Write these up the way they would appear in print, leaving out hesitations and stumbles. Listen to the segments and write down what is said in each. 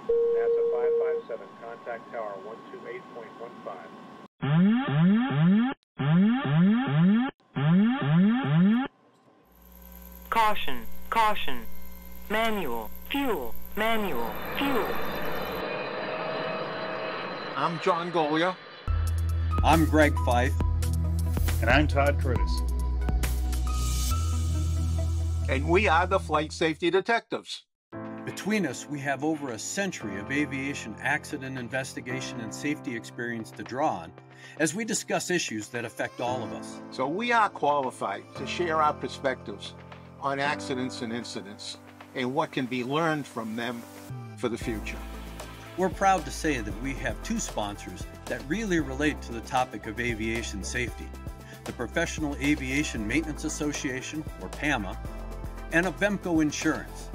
NASA 557, contact tower 128.15. Caution, caution. Manual, fuel, manual, fuel. I'm John Goglia. I'm Greg Feith. And I'm Todd Curtis. And we are the Flight Safety Detectives. Between us, we have over a century of aviation accident investigation and safety experience to draw on as we discuss issues that affect all of us. So we are qualified to share our perspectives on accidents and incidents and what can be learned from them for the future. We're proud to say that we have two sponsors that really relate to the topic of aviation safety: the Professional Aviation Maintenance Association, or PAMA, and Avemco Insurance.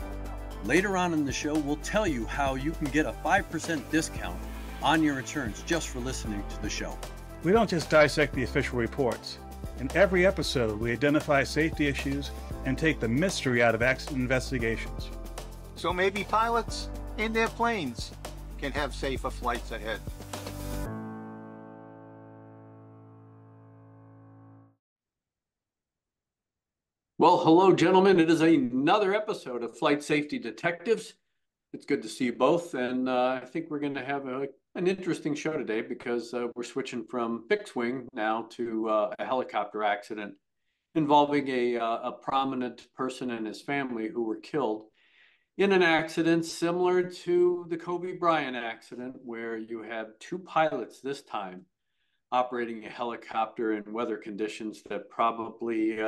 Later on in the show, we'll tell you how you can get a 5% discount on your insurance just for listening to the show. We don't just dissect the official reports. In every episode, we identify safety issues and take the mystery out of accident investigations. So maybe pilots and their planes can have safer flights ahead. Well, hello, gentlemen. It is another episode of Flight Safety Detectives. It's good to see you both, and I think we're going to have an interesting show today because we're switching from fixed wing now to a helicopter accident involving a prominent person and his family who were killed in an accident similar to the Kobe Bryant accident, where you have two pilots this time operating a helicopter in weather conditions that probably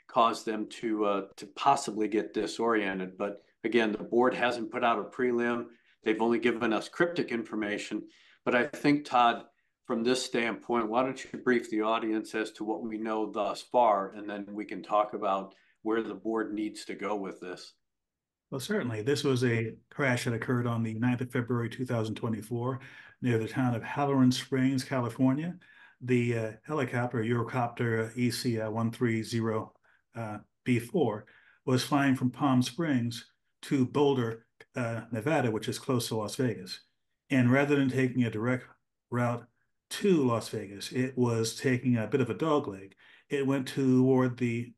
caused them to possibly get disoriented. But again, the board hasn't put out a prelim. They've only given us cryptic information. But I think, Todd, from this standpoint, why don't you brief the audience as to what we know thus far, and then we can talk about where the board needs to go with this. Well, certainly. This was a crash that occurred on the 9th of February, 2024, near the town of Halloran Springs, California. The helicopter, Eurocopter EC-130 B4, was flying from Palm Springs to Boulder, Nevada, which is close to Las Vegas. And rather than taking a direct route to Las Vegas, it was taking a bit of a dogleg. It went toward the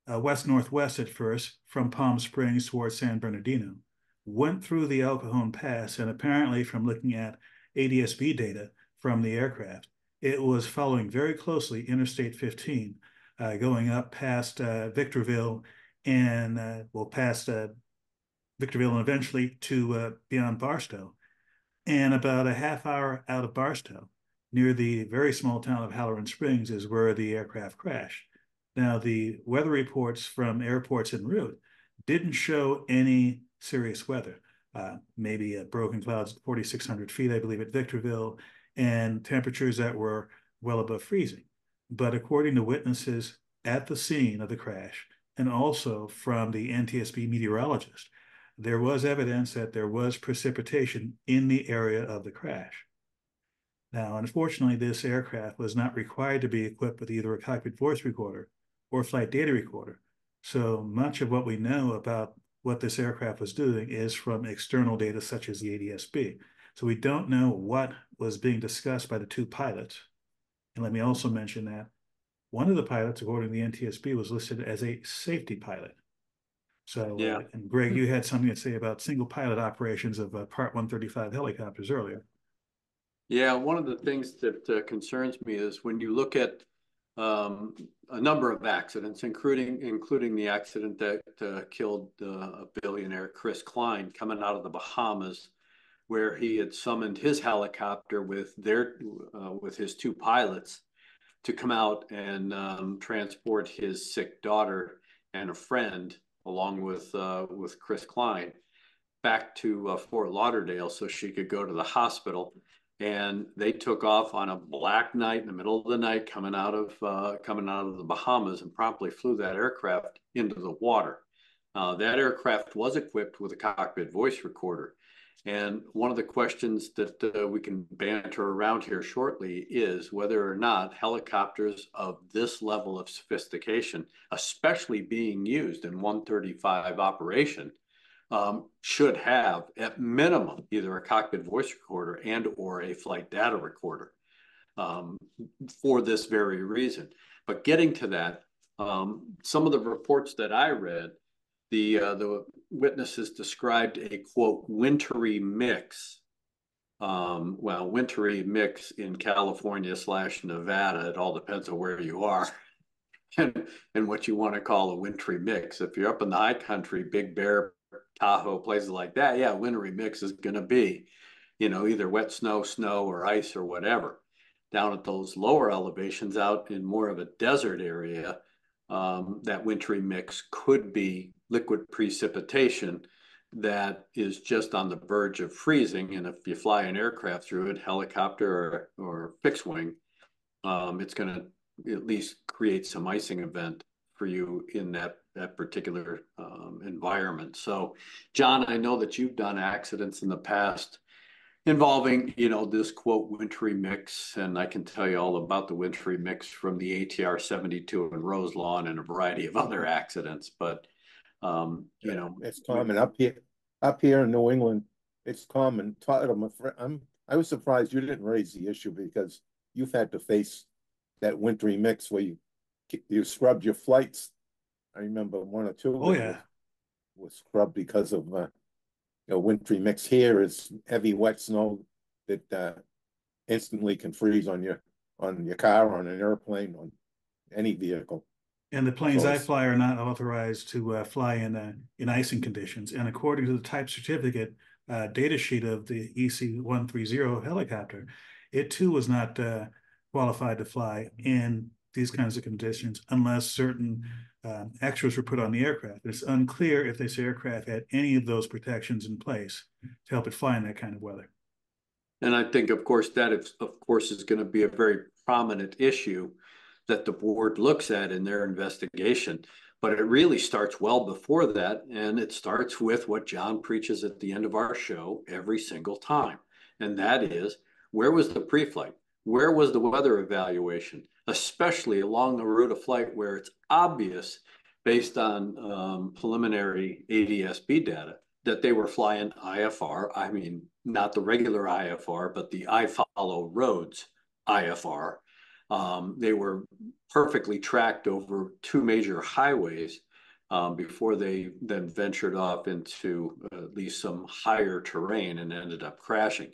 west-northwest at first from Palm Springs towards San Bernardino, went through the El Cajon Pass, and apparently from looking at ADS-B data from the aircraft, it was following very closely Interstate 15, going up past Victorville and past Victorville and eventually to beyond Barstow. And about a half hour out of Barstow, near the very small town of Halloran Springs, is where the aircraft crashed. Now, the weather reports from airports en route didn't show any serious weather. Maybe broken clouds at 4,600 feet, I believe, at Victorville, and temperatures that were well above freezing. But according to witnesses at the scene of the crash, and also from the NTSB meteorologist, there was evidence that there was precipitation in the area of the crash. Now, unfortunately, this aircraft was not required to be equipped with either a cockpit voice recorder or flight data recorder. So much of what we know about what this aircraft was doing is from external data such as the ADS-B. So we don't know what was being discussed by the two pilots. And let me also mention that one of the pilots, according to the NTSB, was listed as a safety pilot. So, Yeah. And Greg, you had something to say about single pilot operations of Part 135 helicopters earlier. Yeah, one of the things that concerns me is when you look at a number of accidents, including the accident that killed a billionaire, Chris Klein, coming out of the Bahamas, where he had summoned his helicopter with his two pilots to come out and transport his sick daughter and a friend, along with Chris Klein, back to Fort Lauderdale so she could go to the hospital. And they took off on a black night in the middle of the night, coming out of the Bahamas, and promptly flew that aircraft into the water. That aircraft was equipped with a cockpit voice recorder. And one of the questions that we can banter around here shortly is whether or not helicopters of this level of sophistication, especially being used in 135 operation, should have at minimum either a cockpit voice recorder and or a flight data recorder for this very reason. But getting to that, some of the reports that I read, the witnesses described a quote wintry mix. Well, wintry mix in California/Nevada. It all depends on where you are and what you want to call a wintry mix. If you're up in the high country, Big Bear, Tahoe, places like that, yeah, wintry mix is going to be, either wet snow, or ice or whatever. Down at those lower elevations out in more of a desert area, that wintry mix could be liquid precipitation that is just on the verge of freezing. And if you fly an aircraft through it, helicopter or fixed wing, it's going to at least create some icing event for you in that particular environment. So, John, I know that you've done accidents in the past involving, this quote wintry mix, and I can tell you all about the wintry mix from the ATR 72 in Roselawn and a variety of other accidents. But it's common up here in New England. It's common. I was surprised you didn't raise the issue because you've had to face that wintry mix where you scrubbed your flights. I remember one or two. Oh yeah, was scrubbed because of wintry mix. Here is heavy wet snow that instantly can freeze on your car, on an airplane, on any vehicle. And the planes I fly are not authorized to fly in icing conditions. And according to the type certificate data sheet of the EC-130 helicopter, it too was not qualified to fly in these kinds of conditions unless certain extras were put on the aircraft. It's unclear if this aircraft had any of those protections in place to help it fly in that kind of weather. And I think, of course, that is going to be a very prominent issue that the board looks at in their investigation. But it really starts well before that, and it starts with what John preaches at the end of our show every single time. And that is, where was the pre-flight? Where was the weather evaluation, especially along the route of flight where it's obvious based on preliminary ADS-B data that they were flying IFR. I mean, not the regular IFR, but the I follow roads IFR. They were perfectly tracked over two major highways before they then ventured off into at least some higher terrain and ended up crashing.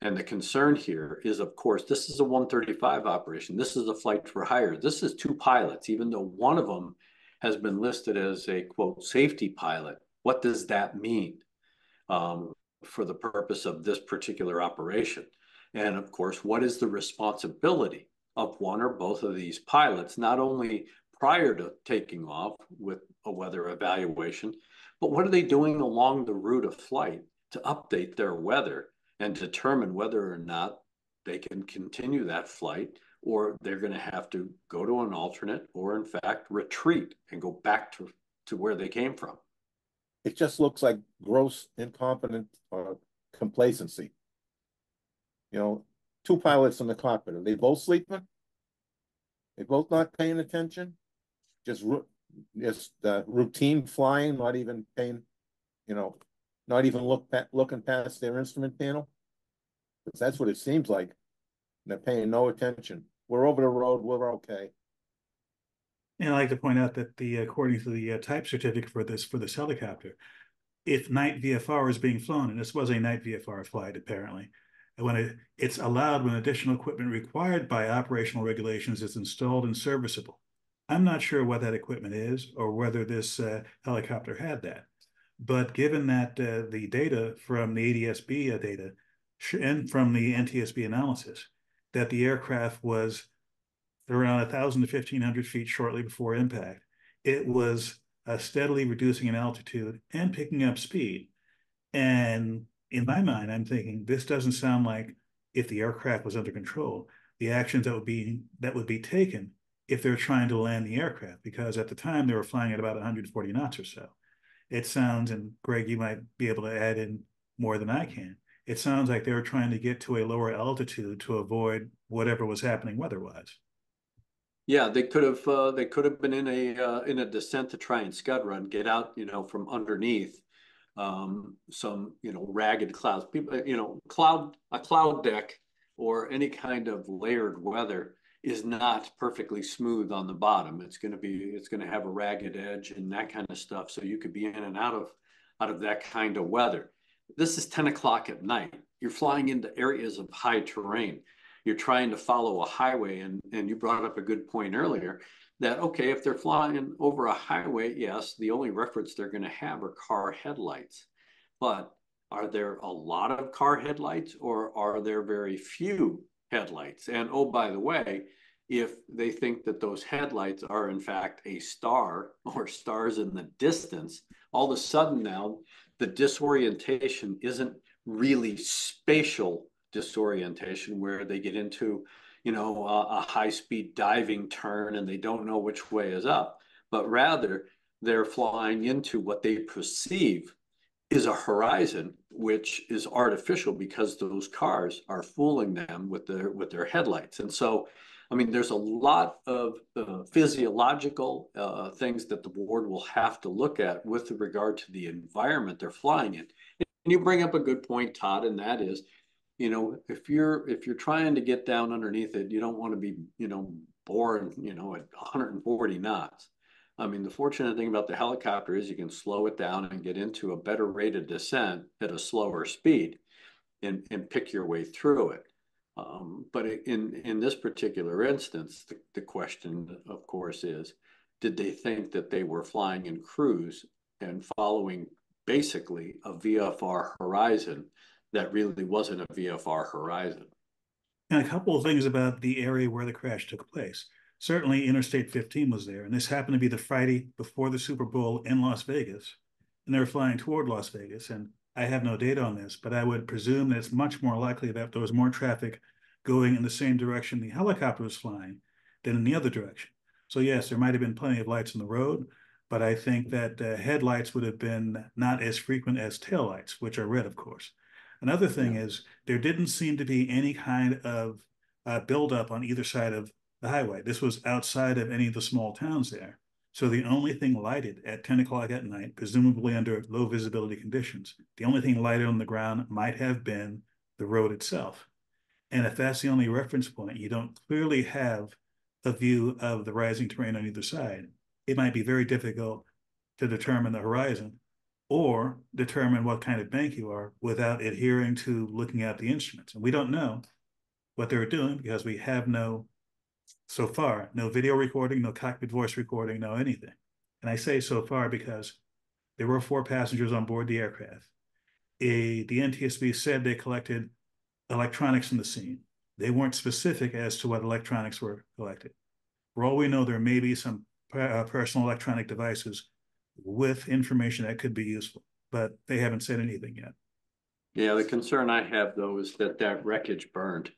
And the concern here is, of course, this is a 135 operation. This is a flight for hire. This is two pilots, even though one of them has been listed as a, quote, safety pilot. What does that mean for the purpose of this particular operation? And of course, what is the responsibility of one or both of these pilots, not only prior to taking off with a weather evaluation, but what are they doing along the route of flight to update their weather and determine whether or not they can continue that flight, or they're going to have to go to an alternate or, in fact, retreat and go back to where they came from. It just looks like gross incompetent complacency. Two pilots in the cockpit. Are they both sleeping? They both not paying attention? Just routine flying, not even paying, not even looking past their instrument panel? Because that's what it seems like. They're paying no attention. We're over the road. We're okay. And I'd like to point out that according to the type certificate for this helicopter, if night VFR is being flown, and this was a night VFR flight apparently, when it's allowed when additional equipment required by operational regulations is installed and serviceable. I'm not sure what that equipment is or whether this helicopter had that. But given that the data from the ADS-B data and from the NTSB analysis, that the aircraft was around 1,000 to 1,500 feet shortly before impact, it was steadily reducing in altitude and picking up speed. And in my mind, I'm thinking this doesn't sound like, if the aircraft was under control, the actions that would be taken if they're trying to land the aircraft, because at the time they were flying at about 140 knots or so. It sounds, and Greg, you might be able to add in more than I can, it sounds like they were trying to get to a lower altitude to avoid whatever was happening weather-wise. Yeah, they could have been in a descent to try and scud run, get out, from underneath some, ragged clouds. People, a cloud deck or any kind of layered weather is not perfectly smooth on the bottom. It's going to have a ragged edge and that kind of stuff. So you could be in and out of that kind of weather. This is 10 o'clock at night. You're flying into areas of high terrain. You're trying to follow a highway. And you brought up a good point earlier that, okay, if they're flying over a highway, yes, the only reference they're going to have are car headlights. But are there a lot of car headlights, or are there very few headlights? And oh, by the way, if they think that those headlights are in fact a star or stars in the distance, all of a sudden now the disorientation isn't really spatial disorientation where they get into, a high-speed diving turn and they don't know which way is up, but rather they're flying into what they perceive is a horizon, which is artificial because those cars are fooling them with their headlights. And so, I mean, there's a lot of physiological things that the board will have to look at with regard to the environment they're flying in. And you bring up a good point, Todd, and that is, if you're trying to get down underneath it, you don't want to be, born, at 140 knots. I mean, the fortunate thing about the helicopter is you can slow it down and get into a better rate of descent at a slower speed and pick your way through it. But in this particular instance, the question, of course, is, did they think that they were flying in cruise and following basically a VFR horizon that really wasn't a VFR horizon? And a couple of things about the area where the crash took place. Certainly Interstate 15 was there, and this happened to be the Friday before the Super Bowl in Las Vegas, and they were flying toward Las Vegas. And I have no data on this, but I would presume that it's much more likely that there was more traffic going in the same direction the helicopter was flying than in the other direction. So yes, there might have been plenty of lights on the road, but I think that headlights would have been not as frequent as taillights, which are red, of course. Another thing is there didn't seem to be any kind of buildup on either side of the highway. This was outside of any of the small towns there. So the only thing lighted at 10 o'clock at night, presumably under low visibility conditions, the only thing lighted on the ground might have been the road itself. And if that's the only reference point, you don't clearly have a view of the rising terrain on either side. It might be very difficult to determine the horizon or determine what kind of bank you are without adhering to looking at the instruments. And we don't know what they were doing because we have so far, no video recording, no cockpit voice recording, no anything. And I say so far because there were 4 passengers on board the aircraft. The NTSB said they collected electronics from the scene. They weren't specific as to what electronics were collected. For all we know, there may be some personal electronic devices with information that could be useful, but they haven't said anything yet. Yeah, the concern I have, though, is that wreckage burned.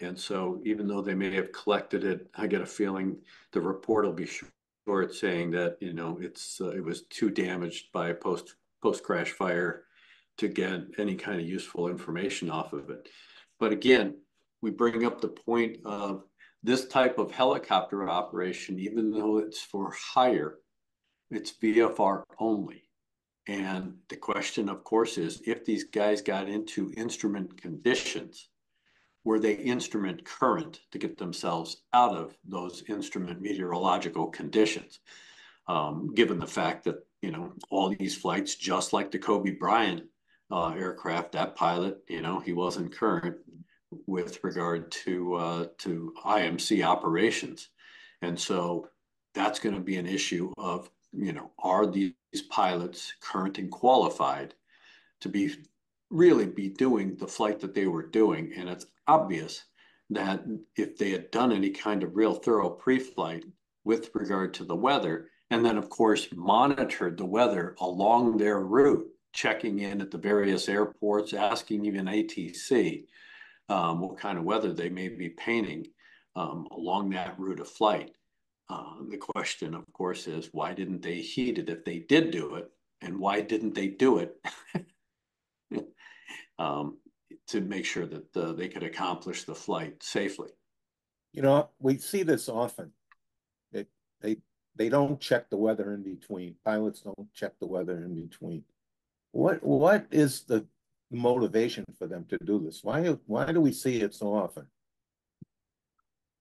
And so even though they may have collected it, I get a feeling the report will be short saying that, it was too damaged by post-crash fire to get any kind of useful information off of it. But again, we bring up the point of this type of helicopter operation, even though it's for hire, it's VFR only. And the question, of course, is if these guys got into instrument conditions, were they instrument current to get themselves out of those instrument meteorological conditions? Given the fact that, all these flights, just like the Kobe Bryant aircraft, that pilot, he wasn't current with regard to IMC operations. And so that's going to be an issue of, are these pilots current and qualified to really be doing the flight that they were doing? And it's obvious that if they had done any kind of real thorough pre-flight with regard to the weather, and then of course monitored the weather along their route, checking in at the various airports, asking even ATC what kind of weather they may be painting along that route of flight. The question, of course, is why didn't they heed it if they did do it? And why didn't they do it to make sure that they could accomplish the flight safely? We see this often. they don't check the weather in between. Pilots don't check the weather in between. What is the motivation for them to do this? Why do we see it so often?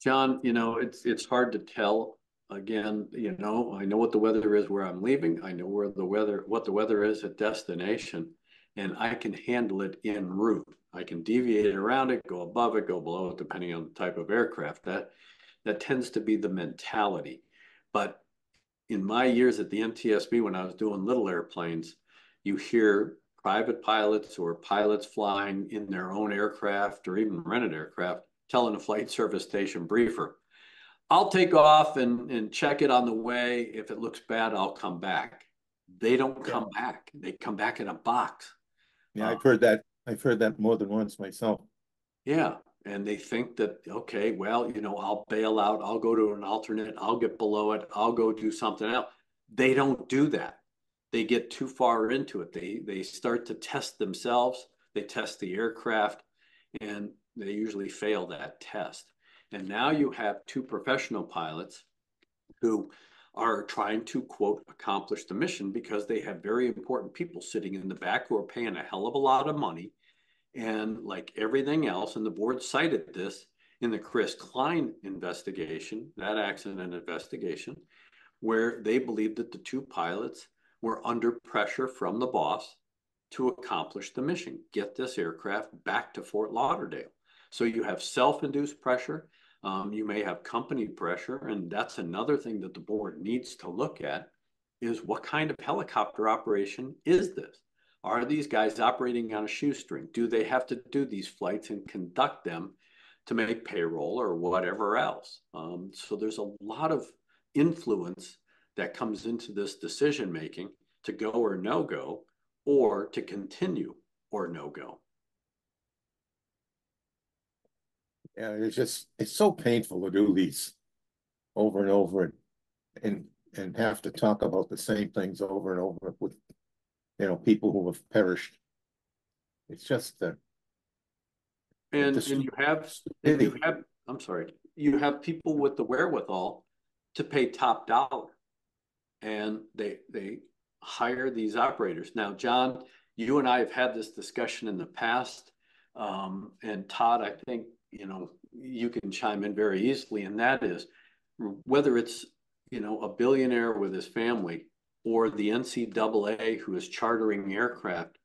John, it's hard to tell. Again, I know what the weather is where I'm leaving. I know what the weather is at destination, and I can handle it en route. I can deviate around it, go above it, go below it, depending on the type of aircraft. That tends to be the mentality. But in my years at the NTSB, when I was doing little airplanes, you hear private pilots or pilots flying in their own aircraft or even rented aircraft telling a flight service station briefer, I'll take off and check it on the way. If it looks bad, I'll come back. They don't come back. They come back in a box. Yeah, I've heard that. I've heard that more than once myself. Yeah. And they think that, okay, well, I'll bail out. I'll go to an alternate. I'll get below it. I'll go do something else. They don't do that. They get too far into it. They start to test themselves. They test the aircraft, and they usually fail that test. And now you have two professional pilots who are trying to, quote, accomplish the mission because they have very important people sitting in the back who are paying a hell of a lot of money. And like everything else, and the board cited this in the Chris Klein investigation, that accident investigation, where they believed that the two pilots were under pressure from the boss to accomplish the mission, get this aircraft back to Fort Lauderdale. So you have self-induced pressure. You may have company pressure. And that's another thing that the board needs to look at is what kind of helicopter operation is this? Are these guys operating on a shoestring? Do they have to do these flights and conduct them to make payroll or whatever else? So there's a lot of influence that comes into this decision making to go or no go, or to continue or no go. Yeah, it's so painful to do these over and over and have to talk about the same things over and over with people who have perished. It's just you have people with the wherewithal to pay top dollar, and they hire these operators. Now, John, you and I have had this discussion in the past, and Todd, I think you can chime in very easily, and that is whether it's a billionaire with his family or the NCAA who is chartering aircraft.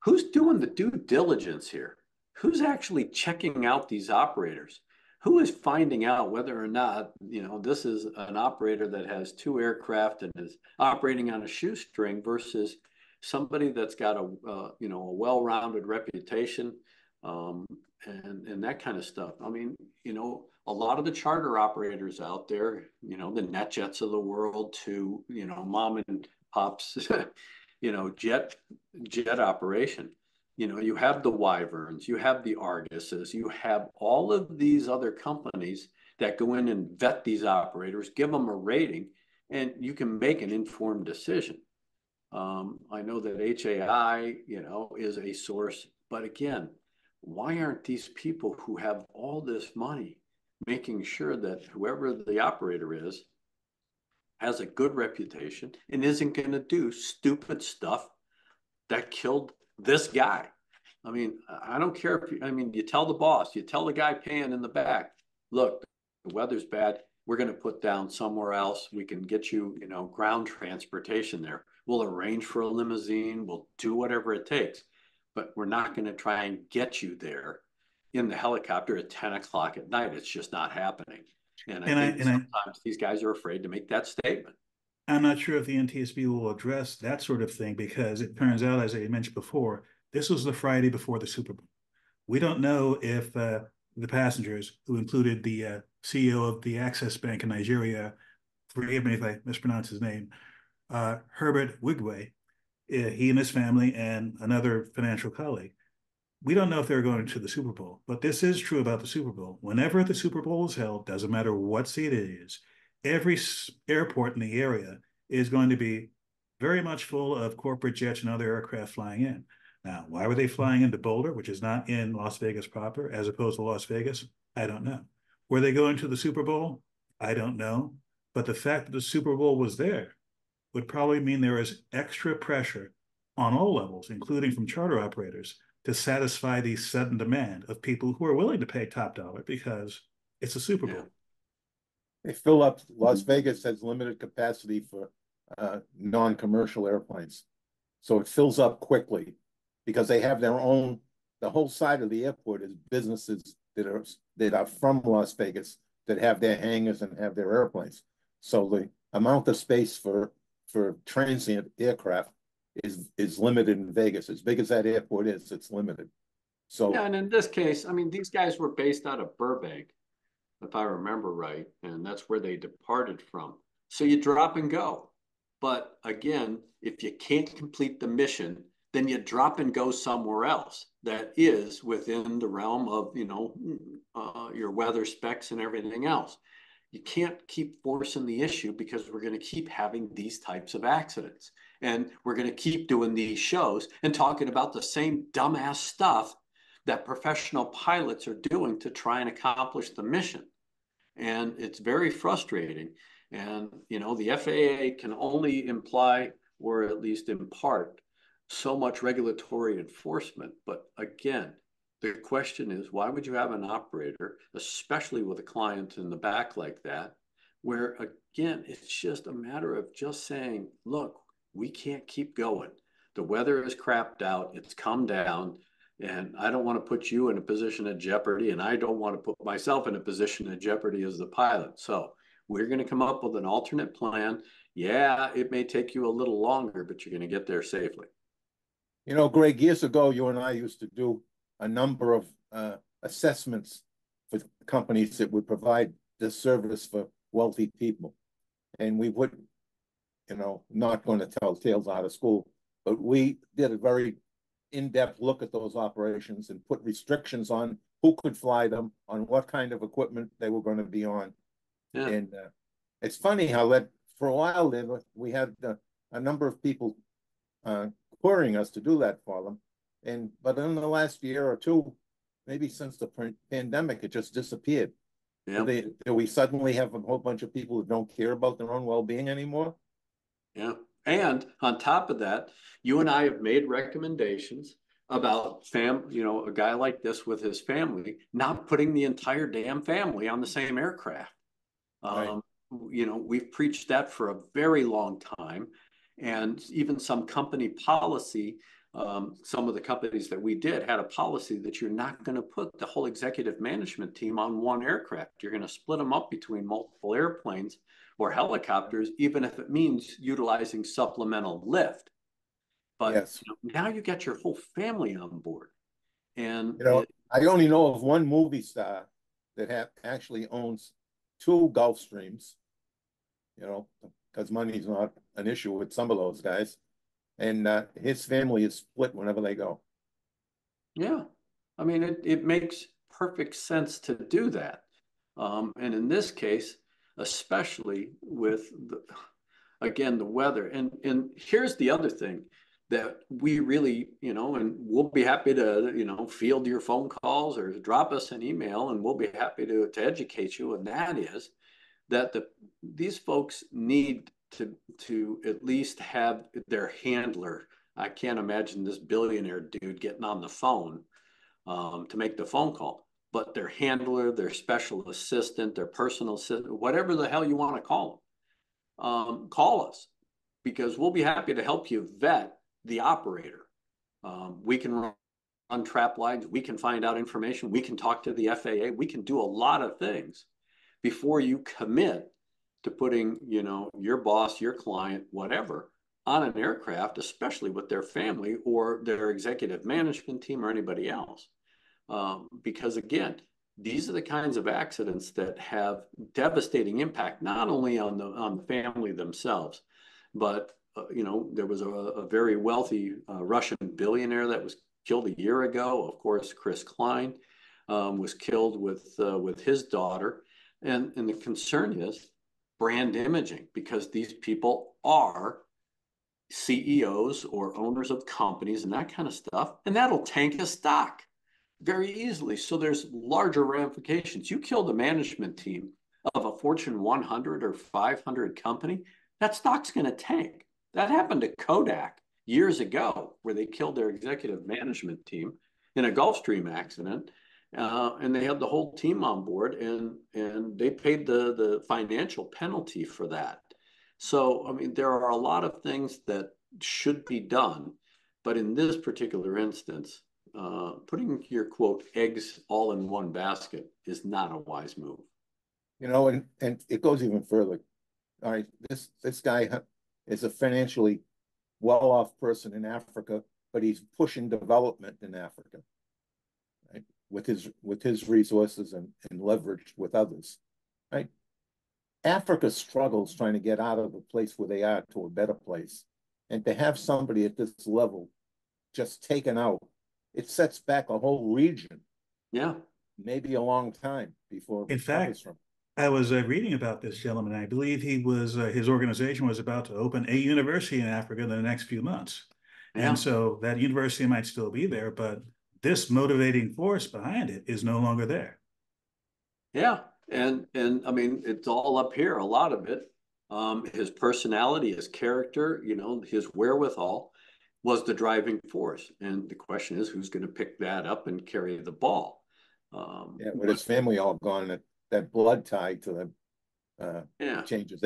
Who's doing the due diligence here? Who's actually checking out these operators? Who is finding out whether or not, this is an operator that has two aircraft and is operating on a shoestring versus somebody that's got a well-rounded reputation, and that kind of stuff. I mean, a lot of the charter operators out there, the NetJets of the world to, mom and pops, jet operation. You have the Wyverns, you have the Arguses, you have all of these other companies that go in and vet these operators, give them a rating, and you can make an informed decision. I know that HAI, is a source, but again, why aren't these people who have all this money making sure that whoever the operator is has a good reputation and isn't going to do stupid stuff that killed this guy? I mean, I don't care if you tell the boss, you tell the guy paying in the back, look, the weather's bad. We're going to put down somewhere else. We can get you, ground transportation there. We'll arrange for a limousine. We'll do whatever it takes, but we're not going to try and get you there in the helicopter at 10 o'clock at night. It's just not happening. And I think sometimes these guys are afraid to make that statement. I'm not sure if the NTSB will address that sort of thing because it turns out, as I mentioned before, this was the Friday before the Super Bowl. We don't know if the passengers, who included the CEO of the Access Bank in Nigeria, forgive me if I mispronounce his name, Herbert Wigwe, he and his family and another financial colleague, we don't know if they're going to the Super Bowl, but this is true about the Super Bowl. Whenever the Super Bowl is held, doesn't matter what seat it is, every airport in the area is going to be very much full of corporate jets and other aircraft flying in. Now, why were they flying into Boulder, which is not in Las Vegas proper, as opposed to Las Vegas? I don't know. Were they going to the Super Bowl? I don't know. But the fact that the Super Bowl was there would probably mean there is extra pressure on all levels, including from charter operators, to satisfy the sudden demand of people who are willing to pay top dollar because it's a Super Bowl. They fill up. Las Vegas has limited capacity for non-commercial airplanes, so it fills up quickly because they have their own. The whole side of the airport is businesses that are from Las Vegas that have their hangars and have their airplanes. So the amount of space for transient aircraft is limited in Vegas. As big as that airport is, it's limited. So yeah, and in this case, I mean, these guys were based out of Burbank, if I remember right, and that's where they departed from. So you drop and go. But again, if you can't complete the mission, then you drop and go somewhere else that is within the realm of, your weather specs and everything else. You can't keep forcing the issue because we're going to keep having these types of accidents. And we're going to keep doing these shows and talking about the same dumbass stuff that professional pilots are doing to try and accomplish the mission. And it's very frustrating. And, the FAA can only imply, or at least impart, so much regulatory enforcement. But again, the question is, why would you have an operator, especially with a client in the back like that, where, again, it's just a matter of just saying, look, we can't keep going. The weather is crapped out. It's come down. And I don't want to put you in a position of jeopardy, and I don't want to put myself in a position of jeopardy as the pilot. So we're going to come up with an alternate plan. Yeah, it may take you a little longer, but you're going to get there safely. Greg, years ago, you and I used to do a number of assessments for companies that would provide this service for wealthy people. And we would, not going to tell tales out of school, but we did a very in-depth look at those operations and put restrictions on who could fly them, on what kind of equipment they were going to be on. Yeah. And it's funny how that for a while then we had a number of people querying us to do that for them. But in the last year or two, maybe since the pandemic, it just disappeared. Yeah. Do we suddenly have a whole bunch of people who don't care about their own well-being anymore? Yeah. And on top of that, you and I have made recommendations about a guy like this with his family, not putting the entire damn family on the same aircraft. Right. We've preached that for a very long time. And even some company policy, some of the companies that we did had a policy that you're not going to put the whole executive management team on one aircraft. You're going to split them up between multiple airplanes or helicopters, even if it means utilizing supplemental lift. But yes. Now you get your whole family on board. And I only know of one movie star that actually owns 2 Gulfstreams, because money's not an issue with some of those guys. And his family is split whenever they go. Yeah. I mean, it makes perfect sense to do that. And in this case, especially with, the weather. And here's the other thing that we really, and we'll be happy to, field your phone calls or drop us an email, and we'll be happy to educate you. And that is that these folks need to at least have their handler. I can't imagine this billionaire dude getting on the phone to make the phone call, but their handler, their special assistant, their personal assistant, whatever the hell you want to call them, call us, because we'll be happy to help you vet the operator. We can run trap lines. We can find out information. We can talk to the FAA. We can do a lot of things before you commit to putting, your boss, your client, whatever, on an aircraft, especially with their family or their executive management team or anybody else. Because again, these are the kinds of accidents that have devastating impact, not only on the family themselves, but there was a very wealthy Russian billionaire that was killed a year ago. Of course, Chris Klein was killed with his daughter. And the concern is brand imaging, because these people are CEOs or owners of companies and that kind of stuff, and that'll tank a stock very easily. So there's larger ramifications. You kill the management team of a Fortune 100 or 500 company, that stock's going to tank. That happened to Kodak years ago, where they killed their executive management team in a Gulfstream accident. And they had the whole team on board, and they paid the financial penalty for that. So, I mean, there are a lot of things that should be done, but in this particular instance, putting your quote eggs all in one basket is not a wise move. You know, and it goes even further. All right, this guy is a financially well-off person in Africa, but he's pushing development in Africa, right? With his resources and leverage with others, right? Africa struggles trying to get out of the place where they are to a better place. And to have somebody at this level just taken out, it sets back a whole region. Yeah. Maybe a long time before it recovers from. I was reading about this gentleman. I believe he was his organization was about to open a university in Africa in the next few months. Yeah. And so that university might still be there, but this motivating force behind it is no longer there. Yeah. And I mean, it's all up here, a lot of it. His personality, his character, you know, his wherewithal was the driving force. And the question is, who's going to pick that up and carry the ball? Yeah, with his family all gone, that blood tie to them changes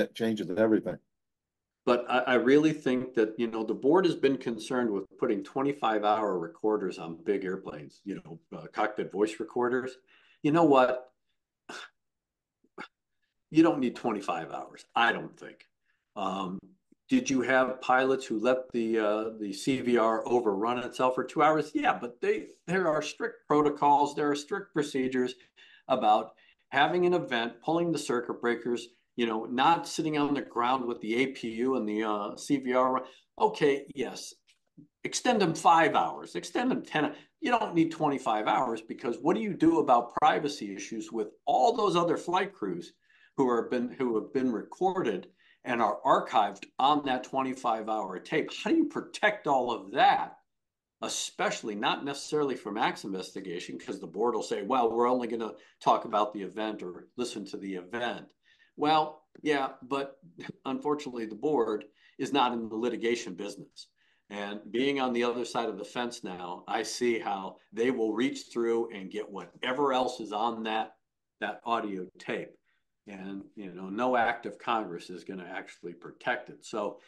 everything. But I really think that, you know, the board has been concerned with putting 25-hour recorders on big airplanes, you know, cockpit voice recorders. You know what? You don't need 25 hours, I don't think. Did you have pilots who let the CVR overrun itself for 2 hours? Yeah, but there are strict protocols, there are strict procedures about having an event, pulling the circuit breakers, you know, not sitting on the ground with the APU and the CVR. Okay, yes, extend them 5 hours, extend them 10. You don't need 25 hours, because what do you do about privacy issues with all those other flight crews who have been recorded and are archived on that 25-hour tape? How do you protect all of that? Especially not necessarily from acts investigation, because the board will say, well, we're only going to talk about the event or listen to the event. Well, yeah, but unfortunately, the board is not in the litigation business. And being on the other side of the fence now, I see how they will reach through and get whatever else is on that audio tape. And, you know, no act of Congress is going to actually protect it. So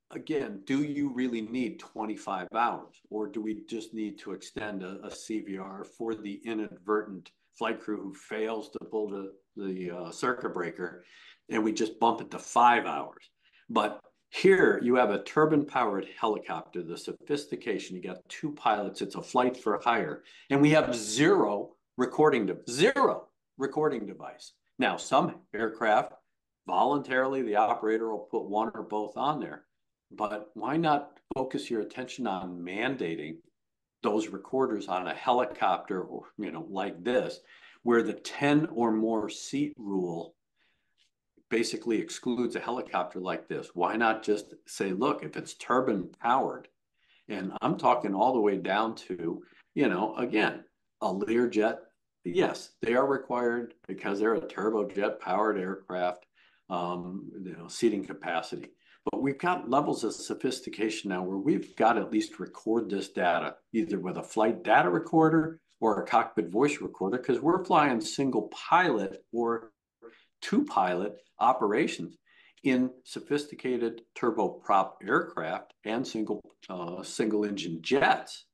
again, do you really need 25 hours, or do we just need to extend a CVR for the inadvertent flight crew who fails to pull the circuit breaker, and we just bump it to 5 hours? But here you have a turbine-powered helicopter, the sophistication, you got 2 pilots, it's a flight for hire, and we have zero recording device. Now, some aircraft, voluntarily, the operator will put one or both on there. But why not focus your attention on mandating those recorders on a helicopter, or, you know, like this, where the 10 or more seat rule basically excludes a helicopter like this? Why not just say, look, if it's turbine powered, and I'm talking all the way down to, you know, again, a Learjet, yes, they are required because they're a turbojet powered aircraft, you know, seating capacity. But we've got levels of sophistication now where we've got to at least record this data, either with a flight data recorder or a cockpit voice recorder, because we're flying single pilot or 2-pilot operations in sophisticated turboprop aircraft and single engine jets,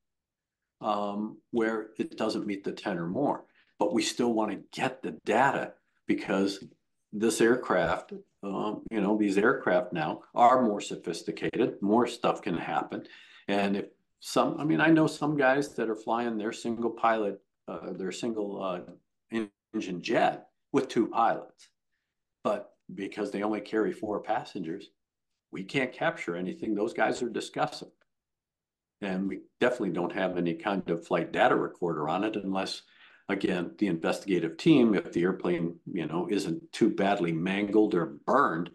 where it doesn't meet the 10 or more. But we still want to get the data, because this aircraft, you know, these aircraft now are more sophisticated, more stuff can happen. And if I mean, I know some guys that are flying their single pilot, their single engine jet with 2 pilots, but because they only carry 4 passengers, we can't capture anything those guys are discussing. And we definitely don't have any kind of flight data recorder on it, unless, again, the investigative team, if the airplane, you know, isn't too badly mangled or burned,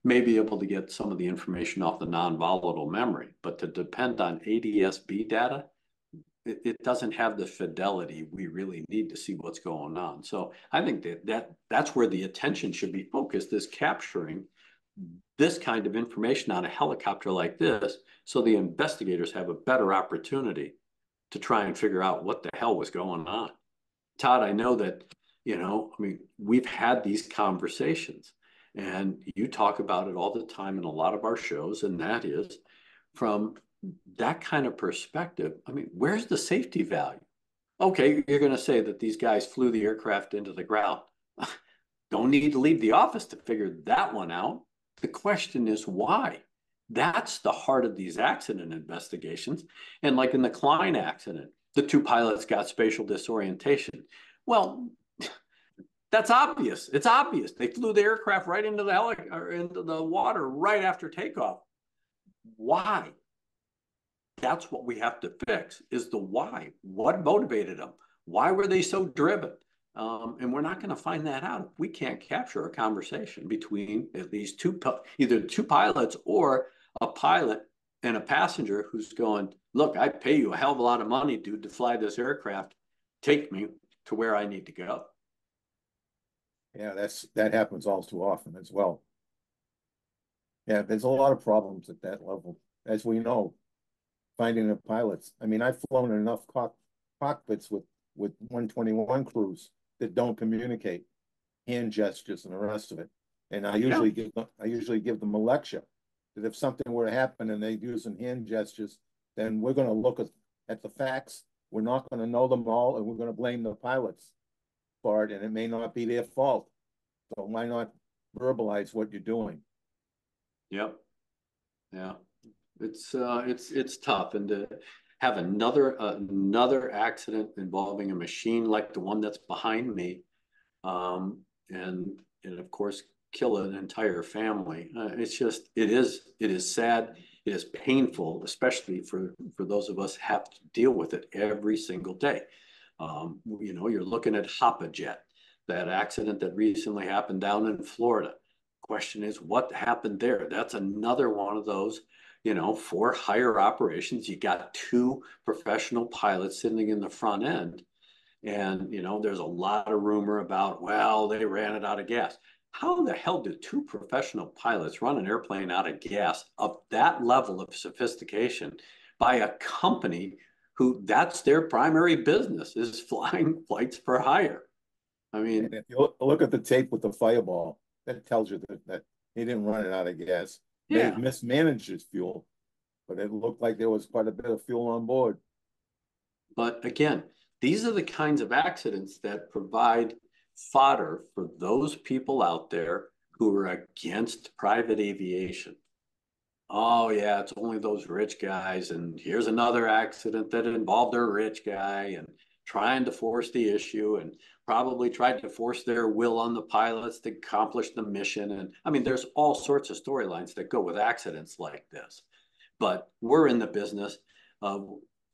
may be able to get some of the information off the non-volatile memory. But to depend on ADS-B data, it doesn't have the fidelity we really need to see what's going on. So I think that's where the attention should be focused, is capturing this kind of information on a helicopter like this, so the investigators have a better opportunity to try and figure out what the hell was going on. Todd, I know that, I mean, we've had these conversations, and you talk about it all the time in a lot of our shows, and that is from that kind of perspective. I mean, where's the safety value? Okay, you're going to say that these guys flew the aircraft into the ground. Don't need to leave the office to figure that one out. The question is why? That's the heart of these accident investigations. And like in the Klein accident, the two pilots got spatial disorientation. Well, that's obvious. It's obvious. They flew the aircraft right into the water right after takeoff. Why? That's what we have to fix, is the why. What motivated them? Why were they so driven? And we're not going to find that out if we can't capture a conversation between at least either two pilots or a pilot and a passenger who's going, look, I pay you a hell of a lot of money, dude, to fly this aircraft. Take me to where I need to go. Yeah, that happens all too often as well. Yeah, there's a lot of problems at that level, as we know, finding the pilots. I mean, I've flown enough cockpits with 121 crews that don't communicate, hand gestures and the rest of it. And I usually give them a lecture that if something were to happen and they're using hand gestures, then we're going to look at the facts. We're not going to know them all, and we're going to blame the pilots for it, and it may not be their fault. So why not verbalize what you're doing? Yep. Yeah. It's tough, and to have another accident involving a machine like the one that's behind me, and of course kill an entire family. It is sad. It is painful, especially for those of us who have to deal with it every single day. You're looking at Hoppajet, that accident that recently happened down in Florida. Question is, what happened there? That's another one of those, for hire operations. You got two professional pilots sitting in the front end. And, there's a lot of rumor about, well, they ran it out of gas. How the hell do two professional pilots run an airplane out of gas of that level of sophistication by a company who that's their primary business, is flying flights for hire? I mean, and if you look at the tape with the Fireball, that tells you that he didn't run it out of gas. Yeah. They mismanaged his fuel, but it looked like there was quite a bit of fuel on board. But again, these are the kinds of accidents that provide fodder for those people out there who are against private aviation. Oh yeah, it's only those rich guys, and here's another accident that involved a rich guy and trying to force the issue, and probably tried to force their will on the pilots to accomplish the mission. And I mean, there's all sorts of storylines that go with accidents like this. But we're in the business of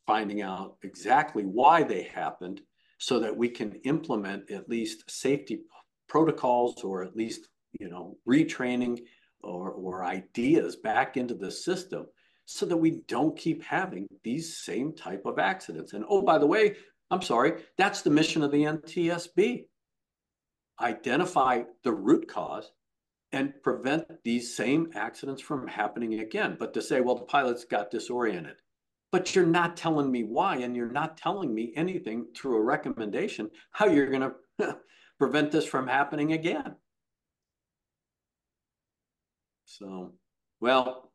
finding out exactly why they happened, so that we can implement at least safety protocols, or at least, retraining or ideas back into the system, so that we don't keep having these same type of accidents. And oh, by the way, I'm sorry, that's the mission of the NTSB. Identify the root cause and prevent these same accidents from happening again. But to say, well, the pilots got disoriented, but you're not telling me why, and you're not telling me anything through a recommendation how you're going to prevent this from happening again. So, well,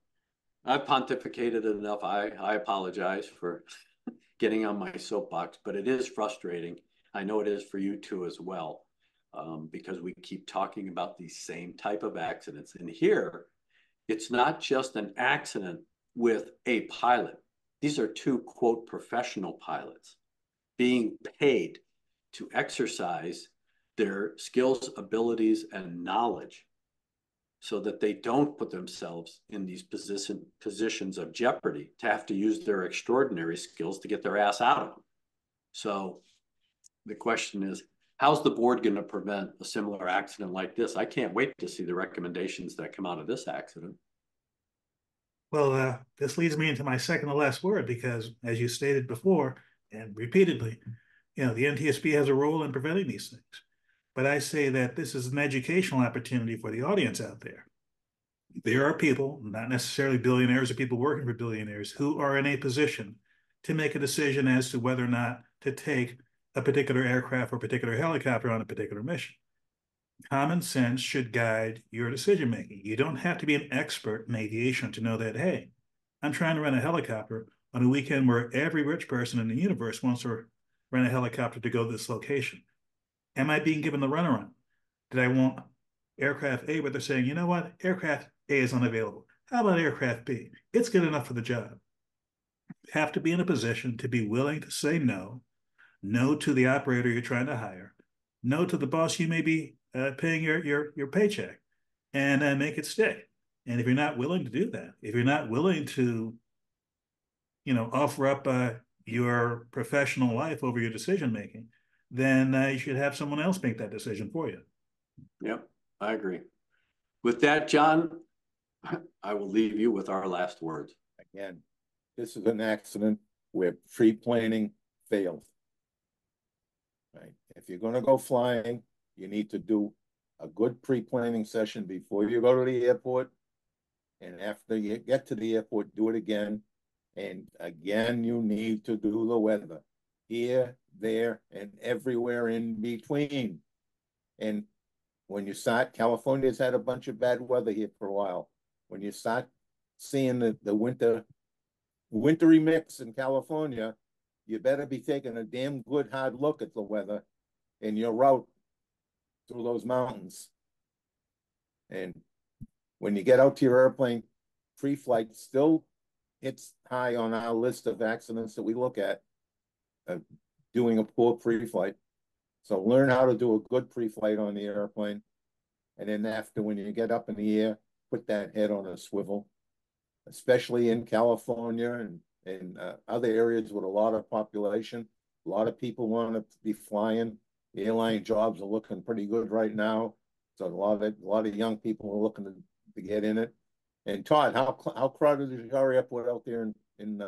I've pontificated enough. I apologize for getting on my soapbox, but it is frustrating. I know it is for you too as well, because we keep talking about these same type of accidents. And here, it's not just an accident with a pilot. These are two, quote, professional pilots being paid to exercise their skills, abilities, and knowledge, so that they don't put themselves in these positions of jeopardy to have to use their extraordinary skills to get their ass out of them. So the question is, how's the board going to prevent a similar accident like this? I can't wait to see the recommendations that come out of this accident. Well, this leads me into my second to last word, because as you stated before, and repeatedly, the NTSB has a role in preventing these things. But I say that this is an educational opportunity for the audience out there. There are people, not necessarily billionaires or people working for billionaires, who are in a position to make a decision as to whether or not to take a particular aircraft or particular helicopter on a particular mission. Common sense should guide your decision making. You don't have to be an expert in aviation to know that, hey, I'm trying to rent a helicopter on a weekend where every rich person in the universe wants to rent a helicopter to go to this location. Am I being given the runaround? Did I want aircraft A, but they're saying, you know what, aircraft A is unavailable. How about aircraft B? It's good enough for the job. You have to be in a position to be willing to say no to the operator you're trying to hire, no to the boss you may be paying your paycheck, and make it stick. And if you're not willing to do that, if you're not willing to, offer up your professional life over your decision making, then you should have someone else make that decision for you. Yep, I agree. With that, John, I will leave you with our last words. Again, this is an accident where pre-planning failed. Right? If you're going to go flying, you need to do a good pre-planning session before you go to the airport. And after you get to the airport, do it again. And again, you need to do the weather here, there, and everywhere in between. And when you start, California's had a bunch of bad weather here for a while. When you start seeing the wintry mix in California, you better be taking a damn good hard look at the weather and your route through those mountains. And when you get out to your airplane, pre-flight still hits high on our list of accidents that we look at, doing a poor pre-flight. So learn how to do a good pre-flight on the airplane. And then after, when you get up in the air, put that head on a swivel, especially in California and other areas with a lot of population. A lot of people want to be flying. The airline jobs are looking pretty good right now. So a lot of young people are looking to get in it. And Todd, how crowded is your airport out there in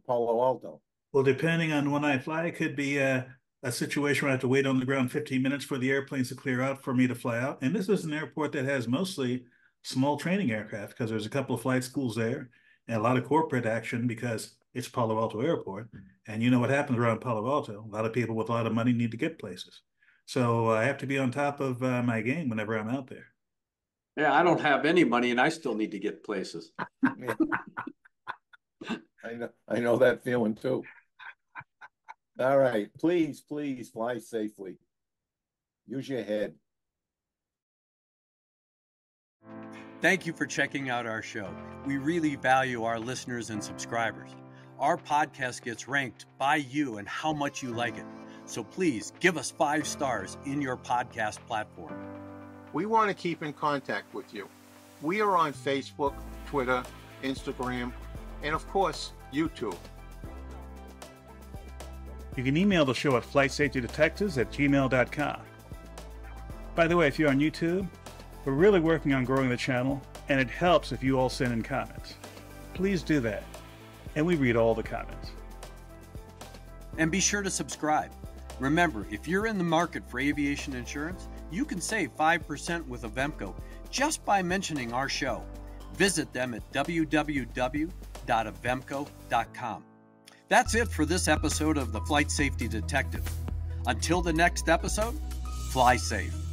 Palo Alto? Well, depending on when I fly, it could be a situation where I have to wait on the ground 15 minutes for the airplanes to clear out for me to fly out. And this is an airport that has mostly small training aircraft because there's a couple of flight schools there and a lot of corporate action because it's Palo Alto Airport. And you know what happens around Palo Alto. A lot of people with a lot of money need to get places. So I have to be on top of my game whenever I'm out there. Yeah, I don't have any money and I still need to get places. I know that feeling too. All right, please fly safely. Use your head. Thank you for checking out our show. We really value our listeners and subscribers. Our podcast gets ranked by you and how much you like it. So please give us 5 stars in your podcast platform. We want to keep in contact with you. We are on Facebook, Twitter, Instagram, and of course, YouTube. You can email the show at flightsafetydetectives@gmail.com. By the way, if you're on YouTube, we're really working on growing the channel, and it helps if you all send in comments. Please do that, and we read all the comments. And be sure to subscribe. Remember, if you're in the market for aviation insurance, you can save 5% with Avemco just by mentioning our show. Visit them at www.avemco.com. That's it for this episode of the Flight Safety Detective. Until the next episode, fly safe.